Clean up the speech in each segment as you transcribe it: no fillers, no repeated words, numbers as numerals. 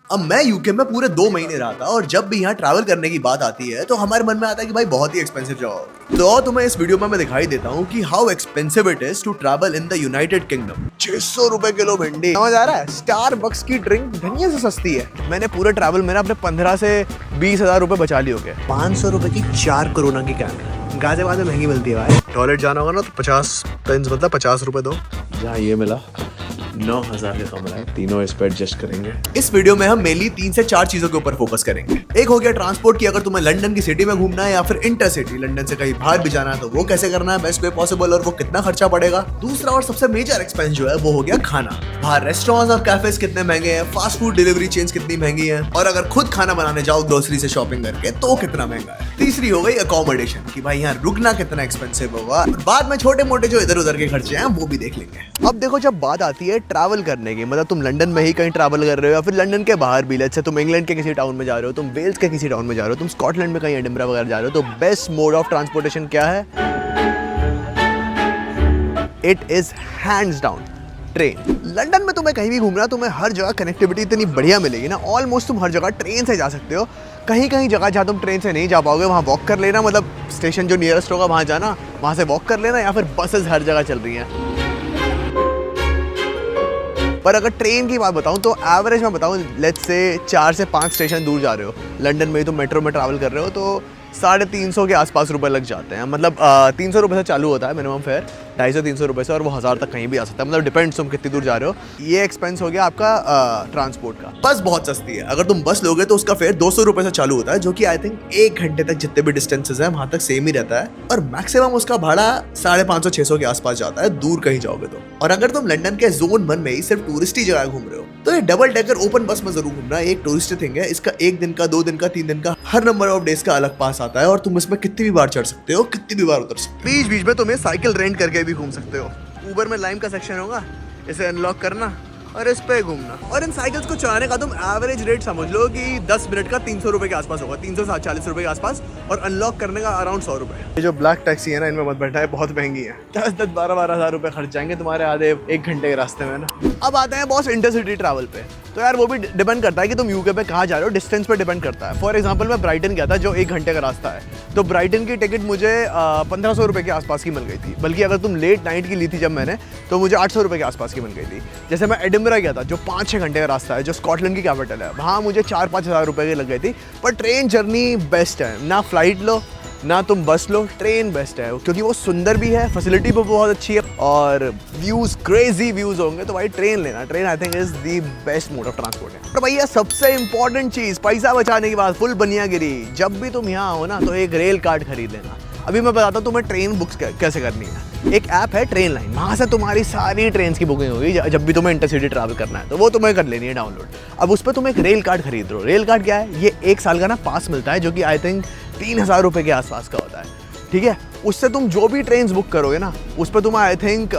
अब मैं यूके में पूरे 2 महीने रहा था और जब भी यहाँ ट्रैवल करने की बात आती है तो हमारे मन में आता है कि भाई बहुत ही एक्सपेंसिव जगह होगी। तो तुम्हें इस वीडियो में मैं दिखाई देता हूँ कि how expensive it is to travel in the United Kingdom. 600 रुपए किलो भिंडी, समझ आ रहा है? स्टारबक्स की ड्रिंक धनिया से सस्ती है। मैंने पूरे ट्रैवल में अपने 15 से 20 हजार रुपए बचा लिए हो गए। 500 रुपए की 4 कोरोना की कैन गाजियाबाद में महंगी मिलती है भाई। टॉयलेट जाना होगा ना तो 50 पेंस मतलब 50 रुपए दो। जहाँ ये मिला 9,000 का कमरा है, तीनों इस पे एडजस्ट करेंगे। इस वीडियो में हम मेनली 3 से 4 चीजों के ऊपर फोकस करेंगे। एक हो गया ट्रांसपोर्ट की, अगर तुम्हें लंदन की सिटी में घूमना है या फिर इंटर सिटी लंदन से कहीं बाहर भी जाना है तो वो कैसे करना है बेस्ट वे पॉसिबल और वो कितना खर्चा पड़ेगा। दूसरा और सबसे मेजर एक्सपेंस जो है वो हो गया खाना। बाहर रेस्टोरेंट्स और कैफेज कितने महंगे हैं, फास्ट फूड डिलीवरी चेन्स कितनी महंगी है, और अगर खुद खाना बनाने जाओ ग्रोसरी से शॉपिंग करके तो कितना महंगा है। तीसरी हो गई अकोमोडेशन की भाई यहाँ रुकना कितना एक्सपेंसिव होगा। बाद में छोटे मोटे जो इधर उधर के खर्चे हैं वो भी देख लेंगे। अब देखो, जब बात आती है ट्रैवल करने की, मतलब तुम लंदन में ही कहीं ट्रैवल कर रहे हो या फिर लंदन के बाहर भी, लेट्स से तुम इंग्लैंड के किसी टाउन में जा रहे हो, तुम वेल्स के किसी टाउन में जा रहे हो, तुम स्कॉटलैंड में कहीं एडिनबरा वगैरह जा रहे हो, तो बेस्ट मोड ऑफ ट्रांसपोर्टेशन क्या है? It is hands down train. London में तुम्हें कहीं भी घूमना, तुम्हें हर जगह कनेक्टिविटी इतनी बढ़िया मिलेगी ना, ऑलमोस्ट तुम हर जगह ट्रेन से जा सकते हो। कहीं कहीं जगह जहाँ तुम ट्रेन से नहीं जा पाओगे वहाँ वॉक कर लेना, मतलब स्टेशन जो नियरेस्ट होगा वहाँ जाना, वहाँ से वॉक कर लेना, या फिर बसेस हर जगह चल रही हैं। पर अगर ट्रेन की बात बताऊं तो एवरेज में बताऊं, लेट्स से 4 से 5 स्टेशन दूर जा रहे हो, लंदन में ही तुम मेट्रो में ट्रैवल कर रहे हो तो 350 के आसपास रुपए लग जाते हैं। मतलब 300 रुपये से चालू होता है मिनिमम फेयर, 250-300 रुपये से, और वो 1000 तक कहीं भी आ सकता है। मतलब डिपेंड्स तुम कितनी दूर जा रहे हो। ये एक्सपेंस हो गया आपका ट्रांसपोर्ट का। बस बहुत सस्ती है, अगर तुम बस लोगे तो उसका फेयर 200 रुपये से चालू होता है, जो कि आई थिंक 1 घंटे तक जितने भी डिस्टेंसेस हैं वहां तक सेम ही रहता है, और मैक्सिमम उसका भाड़ा 550-600 के आसपास जाता है दूर कहीं जाओगे तो। और अगर तुम लंदन के जोन 1 में ही सिर्फ टूरिस्टी जगह घूम रहे हो तो ये डबल डेकर ओपन बस में जरूर घूमना। एक टूरिस्ट थिंग है, इसका 1 दिन का, 2 दिन का, 3 दिन का, हर नंबर ऑफ डेज का अलग पास आता है, और तुम इसमें कितनी भी बार चढ़ सकते हो, कितनी भी बार उतर सकते हो। बीच बीच में तुम्हें साइकिल रेंट करके भी घूम सकते हो। ऊबर में लाइम का सेक्शन होगा, इसे अनलॉक करना और इस पे घूमना। और इन साइकिल्स को चलाने का तुम एवरेज रेट समझ लो कि 10 मिनट का 300 रुपए के आसपास होगा, 340 रुपए के आसपास, और अनलॉक करने का अराउंड 100 रुपए। ये जो ब्लैक टैक्सी है ना, इनमें मत बैठा है, बहुत महंगी है। 10-12 हजार रुपए खर्च जाएंगे तुम्हारे आधे 1 घंटे के रास्ते में ना। अब आते हैं बॉस इंटरसिटी ट्रैवल पे। तो यार वो भी डिपेंड करता है कि तुम यूके पे कहाँ जा रहे हो, डिस्टेंस पे डिपेंड करता है। फॉर एग्जांपल मैं ब्राइटन गया था जो 1 घंटे का रास्ता है, तो ब्राइटन की टिकट मुझे 1500 रुपये के आसपास की मिल गई थी। बल्कि अगर तुम लेट नाइट की ली थी जब मैंने, तो मुझे 800 रुपये के आसपास की मिल गई थी। जैसे मैं एडिनबरा गया था जो 5-6 घंटे का रास्ता है, जो स्कॉटलैंड की कैपिटल है, वहाँ मुझे 4-5 हज़ार रुपये की लग गई थी। पर ट्रेन जर्नी बेस्ट है, ना फ्लाइट लो ना तुम बस लो, ट्रेन बेस्ट है, क्योंकि वो सुंदर भी है, फैसिलिटी भी बहुत अच्छी है, और व्यूज क्रेजी व्यूज होंगे। तो भाई ट्रेन लेना, train I think is the best mode of transport है। पर भैया सबसे इंपॉर्टेंट चीज, पैसा बचाने की बात फुल बनियागिरी, जब भी तुम यहाँ हो ना तो एक रेल कार्ड खरीद लेना। अभी मैं बताता हूँ तुम्हें ट्रेन बुक कैसे करनी है। एक ऐप है ट्रेन लाइन, वहाँ से तुम्हारी सारी ट्रेन की बुकिंग होगी जब भी तुम्हें इंटरसिटी ट्रैवल करना है, तो वो तुम्हें कर लेनी है डाउनलोड। अब उस पर तुम एक रेल कार्ड खरीद रहे हो। रेल कार्ड क्या है? ये 1 साल का ना पास मिलता है, जो कि आई थिंक 3000 रुपये के आसपास का होता है। ठीक है, उससे तुम जो भी ट्रेन बुक करोगे ना, उस पर तुम्हें आई थिंक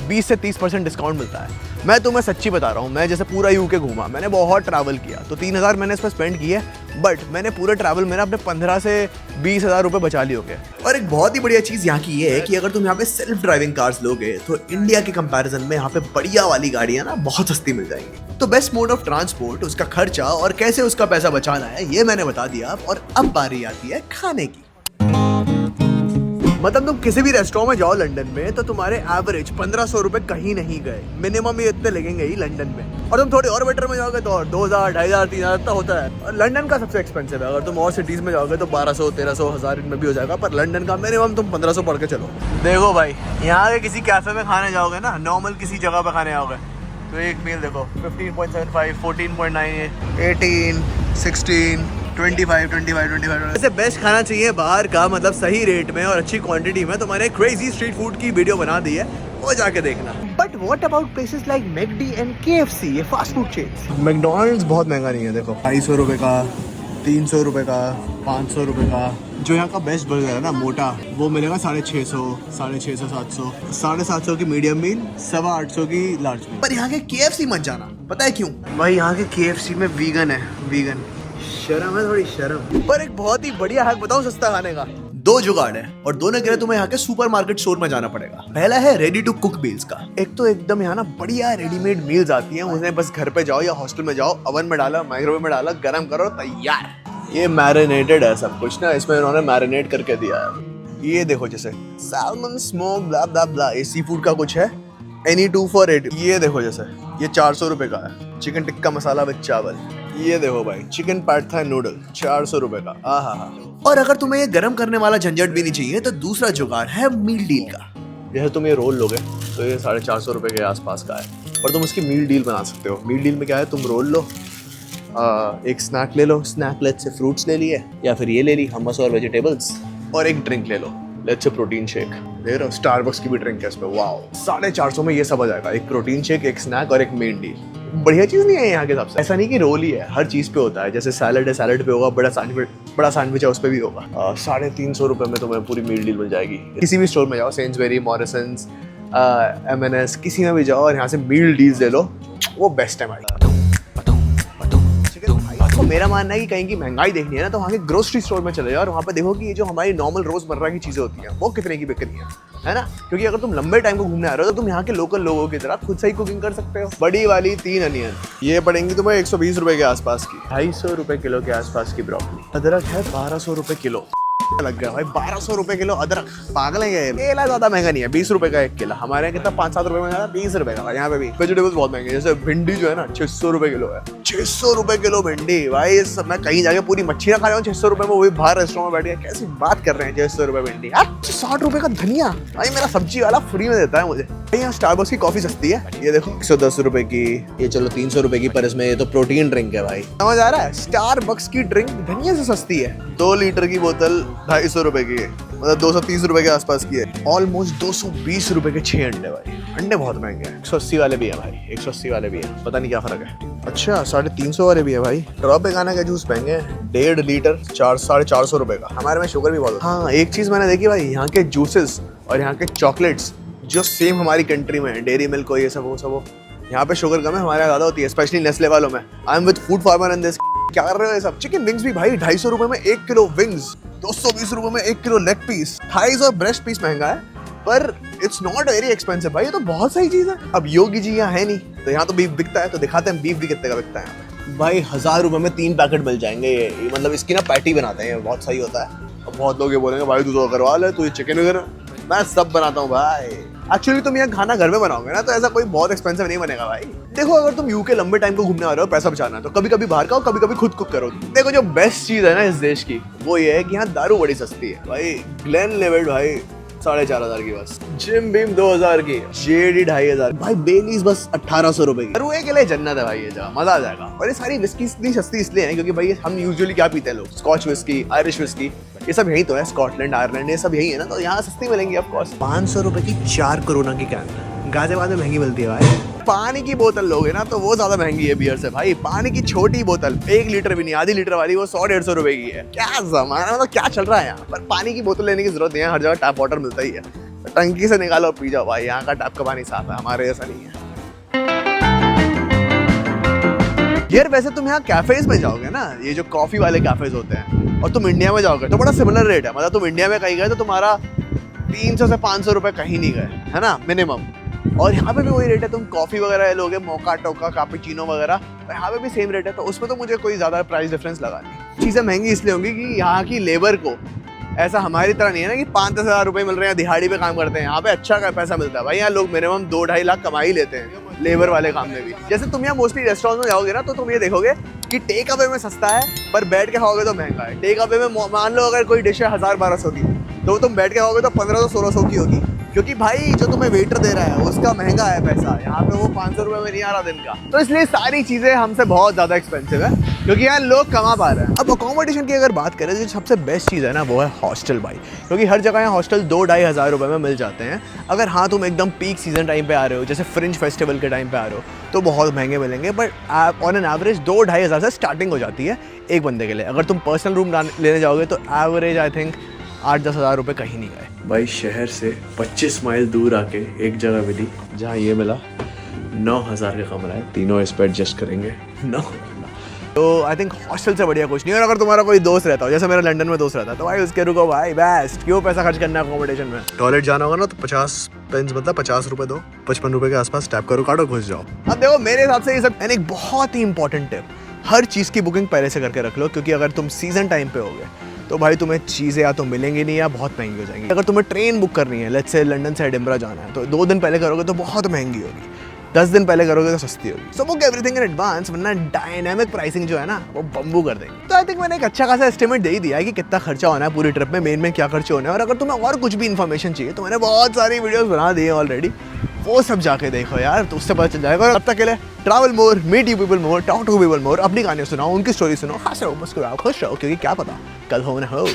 20 से 30% डिस्काउंट मिलता है। मैं तुम्हें सच्ची बता रहा हूँ, मैं जैसे पूरा यूके घूमा, मैंने बहुत ट्रैवल किया, तो 3000 मैंने इस पर स्पेंड किए, बट मैंने पूरे ट्रैवल में अपने 15 से 20 हज़ार रुपये बचा लिए होंगे। और एक बहुत ही बढ़िया चीज़ यहाँ की ये है कि अगर तुम यहाँ पे सेल्फ ड्राइविंग कार्स लोगे तो इंडिया के कंपैरिजन में यहाँ पे बढ़िया वाली गाड़ियाँ ना बहुत सस्ती मिल जाएंगी। तो बेस्ट मोड ऑफ ट्रांसपोर्ट, उसका खर्चा और कैसे उसका पैसा बचाना है, ये मैंने बता दिया। और अब बारी आती है खाने की। मतलब तुम किसी भी रेस्टोरेंट में जाओ लंदन में तो तुम्हारे एवरेज 1500 रुपये कहीं नहीं गए, मिनिमम ये इतने लगेंगे ही लंदन में। और तुम थोड़े और बेटर में जाओगे तो और 2000, 2500, 3000 तक होता है। और लंदन का सबसे एक्सपेंसिव है। अगर तुम और सिटीज़ में जाओगे तो 1200, 1300, 1000 इनमें भी हो जाएगा, पर लंदन का मिनिमम तुम 1500 पढ़ के चलो। देखो भाई, यहाँ के किसी कैफे में खाने जाओगे ना, नॉर्मल किसी जगह पर खाने जाओगे तो एक मील देखो 15.75, 14.98, 18, 16, 25। ऐसे बेस्ट खाना चाहिए बाहर का, मतलब सही रेट में और अच्छी क्वांटिटी में। तो मैंने क्रेजी स्ट्रीट फूड की वीडियो बना दी है, वो जाके देखना। But what about places like McD and KFC, ये फास्ट फूड चेन्स? मैकडॉनल्ड्स बहुत महंगा नहीं है। देखो 250 रुपये का, 300 रुपये का, 500 रुपये का। जो यहाँ का बेस्ट बर्गर है ना, मोटा, वो मिलेगा 650, 650, 700, 750 की मीडियम मील, 850 की लार्ज मील। पर यहाँ के KFC मत जाना, पता है क्यों? भाई यहाँ के KFC में वीगन है, वीगन। शर्म है, थोड़ी शर्म। पर एक बहुत ही बढ़िया हैक बताऊं सस्ता खाने का। दो जुगाड़ है और दोनों के लिए तुम्हें यहाँ के सुपरमार्केट स्टोर में जाना पड़ेगा। पहला है रेडी टू कुक मील्स का। एक तो एकदम यहाँ ना बढ़िया रेडीमेड मील्स आती हैं, उन्हें बस घर पे जाओ या हॉस्टल में जाओ, ओवन में डाला, माइक्रोवेव में डाला, गरम करो, तैयार। ये मैरिनेटेड है सब कुछ ना, इसमें इन्होंने मैरिनेट करके दिया है। ये देखो जैसे सैल्मन स्मोक ब्ला ब्ला ब्ला, ये सी फूड का कुछ है, एनी 2 for 8। ये देखो जैसे ये 400 रुपए का है, चिकन टिक्का मसाला विद चावल। ये देखो भाई चिकन पैड थाई नूडल 400 रुपए का। आहा। और अगर तुम्हें ये गर्म करने वाला झंझट भी नहीं चाहिए तो दूसरा जुगाड़ है मील डील का। जैसे तुम ये रोल लोगे तो ये 450 रुपए के आसपास का है, और तुम उसकी मील डील बना सकते हो। मील डील में क्या है, तुम रोल लो, एक स्नैक ले लो, स्नैक लेट से फ्रूट्स ले लिए, या फिर ये ले ली हमस और वेजिटेबल्स, और एक ड्रिंक ले लो, लेट्स से प्रोटीन शेक। देख रहे हो स्टारबक्स की भी ड्रिंक है इसमें। वाओ, 450 में ये सब आ जाएगा, एक प्रोटीन शेक, एक स्नैक और एक मेन डील। बढ़िया चीज नहीं है यहाँ के हिसाब से। ऐसा नहीं कि रोल ही है, हर चीज पे होता है। जैसे सैलड है, सैलड पे होगा, बड़ा सैंडविच है उस पे भी होगा। 350 रुपए में तुम्हें पूरी मील डील मिल जाएगी। किसी भी स्टोर में जाओ, सेंसबेरी, मॉरिसन्स, M&S, किसी में भी जाओ और यहाँ से मील डील्स ले लो, वो बेस्ट है भाई। तो मेरा मानना है कि कहीं की महंगाई देखनी है ना तो वहाँ के ग्रोसरी स्टोर में चले जाओ और वहाँ पे देखो कि ये जो हमारी नॉर्मल रोजमर्रा की चीजें होती हैं वो कितने की बिक रही है ना। क्योंकि अगर तुम लंबे टाइम को घूमने आ रहे हो तो तुम यहाँ के लोकल लोगों की तरह खुद से ही कुकिंग कर सकते हो। बड़ी वाली 3 अनियन ये पड़ेंगी तुम्हें 120 रुपए के आसपास की। 250 रुपए किलो के आसपास की ब्रोकली। अदरक है 1200 रुपए किलो। लग गया भाई 1200 रुपए किलो अदरक, पागल है ये। केला ज्यादा महंगा नहीं है, 20 रुपए का एक केला। हमारे यहाँ कितना 5-7 रुपए में ज्यादा 20 रुपए का। यहाँ पे भी वेजिटेबल्स बहुत महंगे, जैसे भिंडी जो है ना 600 रुपए किलो है। 600 रुपए किलो भिंडी भाई। मैं कहीं जाके पूरी मच्छियां खा रहा हूँ 600 रुपए में, वो भी बाहर रेस्टोरेंट में बैठ के। कैसी बात कर रहे हैं 600 रुपए भिंडी। 60 रुपए का धनिया भाई, मेरा सब्जी वाला फ्री में देता है मुझे। यहाँ स्टारबक्स की कॉफी सस्ती है, ये देखो 110 रुपए की। ये चलो 300 रुपए की, पर इसमें ये तो प्रोटीन ड्रिंक है भाई। समझ आ रहा है, स्टारबक्स की ड्रिंक धनिया से सस्ती है। 2 लीटर की बोतल 250 रुपए की है, मतलब 230 रुपए के आसपास की है। ऑलमोस्ट 220 रुपए के 6 अंडे भाई। अंडे बहुत महंगे हैं। 180 वाले भी है भाई, 180 वाले भी है, पता नहीं क्या फर्क है। अच्छा 350 वाले भी है भाई। ट्रॉपिकाना का जूस महंगे हैं, 1.5 लीटर 450 रुपए का। हमारे में शुगर भी बहुत है। हाँ एक चीज मैंने देखी भाई, यहाँ के जूसेस और यहाँ के चॉकलेट्स जो सेम हमारी कंट्री में है, डेयरी मिल्क को ये सब वो यहाँ पे शुगर कम है, हमारे यहाँ ज्यादा होती है, स्पेशली नेस्ले वालों में। I am with food farmer in this. क्या कर रहे हो ये सब। चिकन विंग्स भी भाई 250 रुपए में 1 किलो विंग्स, 220 रुपए में 1 किलो लेग पीस। थाइस और ब्रेस्ट पीस महंगा है, पर इट्स नॉट वेरी एक्सपेंसिव भाई। ये तो बहुत सही चीज है। अब योगी जी यहाँ है नहीं तो यहाँ तो बीफ बिकता है, तो दिखाते हैं बीफ भी कितने का बिकता है भाई। 1000 रुपए में 3 पैकेट मिल जाएंगे। ये मतलब इसकी ना पैटी बनाते हैं, बहुत सही होता है। अब बहुत लोग ये बोलेंगे भाई तू तो करवा ले, तू ये चिकन वगैरह। मैं सब बनाता हूँ भाई। एक्चुअली तुम यहाँ खाना घर में बनाओगे ना तो ऐसा कोई बहुत एक्सपेंसिव नहीं बनेगा भाई। देखो अगर तुम यूके लंबे टाइम को घूमने आ रहे हो, पैसा बचाना है, तो कभी कभी बाहर खाओ, कभी कभी खुद कुक करो। देखो जो बेस्ट चीज है ना इस देश की वो ये है कि यहाँ दारू बड़ी सस्ती है भाई। ग्लेनलिवेट भाई 4500 की बस, जिम बीम 2000 की, जेडी 2500 भाई, बेलीज बस 1800 रुपए की। रुए के लिए जन्नत है भाई ये जगह, मजा आ जाएगा। और ये सारी विस्की इतनी सस्ती इसलिए है क्योंकि भाई हम यूजुअली क्या पीते हैं लोग, स्कॉच विस्की, आयरिश विस्की, ये सब यही तो है। स्कॉटलैंड, आयरलैंड ये सब यही है ना, तो यहाँ सस्ती मिलेंगी ऑफ कोर्स। 500 रुपए की 4 कोरोना की कैन गाजियाबाद में महंगी मिलती है भाई। पानी की बोतल लोगे ना तो वो ज्यादा महंगी है बियर से भाई। पानी की छोटी बोतल 1 लीटर भी नहीं, आधी लीटर वाली, वो 100-150 रुपए की है। क्या जमाना, मतलब क्या चल रहा है यहाँ पर। पानी की बोतल लेने की जरूरत नहीं है, हर जगह टैप वाटर मिलता ही है। टंकी से निकालो पी जाओ भाई, यहाँ का टैप का पानी साफ है, हमारे जैसा नहीं है यार। वैसे तुम यहाँ कैफेज में जाओगे ना, ये जो कॉफी वाले कैफेज होते हैं, और तुम इंडिया में जाओगे तो बड़ा सिमिलर रेट है। मतलब तुम इंडिया में कहीं गए तो तुम्हारा 300 से 500 रुपए कहीं नहीं गए, है ना, मिनिमम। और यहाँ पे भी वही रेट है। तुम कॉफी वगैरह लोगे, मोका टोका कैपुचिनो वगैरह, तो यहाँ पे भी सेम रेट है। तो उसमें तो मुझे कोई ज्यादा प्राइस डिफरेंस लगा नहीं। चीजें महंगी इसलिए होंगी कि यहाँ की लेबर को ऐसा हमारी तरह नहीं है ना कि 5-10 हज़ार रुपए मिल रहे हैं, दिहाड़ी पे काम करते हैं। यहाँ पे अच्छा का पैसा मिलता है भाई। यहाँ लोग मिनिमम 2-2.5 लाख कमा ही लेते हैं लेबर वाले काम में भी। जैसे तुम यहाँ मोस्टली रेस्टोरेंट में जाओगे ना तो तुम ये देखोगे कि टेक अवे में सस्ता है, पर बैठ के खाओगे तो महंगा है। टेक अवे में मान लो अगर कोई डिश है 1000-1200 की, तो तुम बैठ के खाओगे तो 1500-1600 की होगी, क्योंकि भाई जो तुम्हें वेटर दे रहा है उसका महंगा है पैसा। यहाँ पे वो 500 रुपए में नहीं आ रहा दिन का। तो इसलिए सारी चीजें हमसे बहुत ज्यादा एक्सपेंसिव है, क्योंकि यहाँ लोग कमा पा रहे हैं। अब अकोमोडेशन की अगर बात करें तो सबसे बेस्ट चीज़ है ना वो है हॉस्टल भाई, क्योंकि हर जगह यहाँ हॉस्टल 2-2.5 हज़ार रुपए में मिल जाते हैं। अगर हाँ तुम एकदम पीक सीजन टाइम पे आ रहे हो, जैसे फ्रिंज फेस्टिवल के टाइम पे आ रहे हो, तो बहुत महंगे मिलेंगे। बट ऑन एन एवरेज 2-2.5 हज़ार से स्टार्टिंग हो जाती है एक बंदे के लिए। अगर तुम पर्सनल रूम लेने जाओगे तो एवरेज आई थिंक 8-10 हज़ार रुपये कहीं नहीं गए भाई। शहर से 25 माइल दूर आके एक जगह मिली जहाँ ये मिला 9,000 का कमरा है। तीनों इस पर एडजस्ट करेंगे। तो आई थिंक हॉस्टल से बढ़िया कुछ नहीं है। और अगर तुम्हारा कोई दोस्त रहता हो, जैसे मेरा लंदन में दोस्त रहता है, तो भाई उसके रुको भाई, बेस्ट, क्यों पैसा खर्च करना है अकोमोडेशन में। टॉयलेट जाना होगा ना तो 50 पेंस मतलब 50 रुपए दो, 55 रुपए के आसपास टैप करो, काटो, घुस जाओ। अब देखो मेरे हिसाब से ये सब, एंड एक बहुत ही इंपॉर्टेंट टिप, हर चीज़ की बुकिंग पहले से करके रख लो, क्योंकि अगर तुम सीजन टाइम पे होगे तो भाई तुम्हें चीज़ें या तो मिलेंगी नहीं या बहुत महंगी हो जाएंगी। अगर तुम्हें ट्रेन बुक करनी है, लेट्स से लंदन से एडिनबरा जाना है, तो 2 दिन पहले करोगे तो बहुत महंगी होगी, 10 दिन पहले करोगे तो सस्ती होगी। So book everything in advance, वरना डायनामिक प्राइसिंग जो है ना वो बम्बू कर देंगे। तो आई थिंक मैंने एक अच्छा खासा एस्टिमेट दे ही दिया है कि कितना खर्चा होना है पूरी ट्रिप में, मेन क्या खर्चे होने हैं। और अगर तुम्हें और कुछ भी इन्फॉर्मेशन चाहिए तो मैंने बहुत सारी वीडियोस बना दी है ऑलरेडी, वो सब जाके देखो यार, तो उससे पता चल जाएगा। और अब तक के लिए travel more, meet you people more, talk to people more, अपनी कहानी सुनाओ, उनकी स्टोरी सुनाओ, हंस रहो, मुस्कुराओ, खुश रहो, क्योंकि क्या पता कल हो ना हो।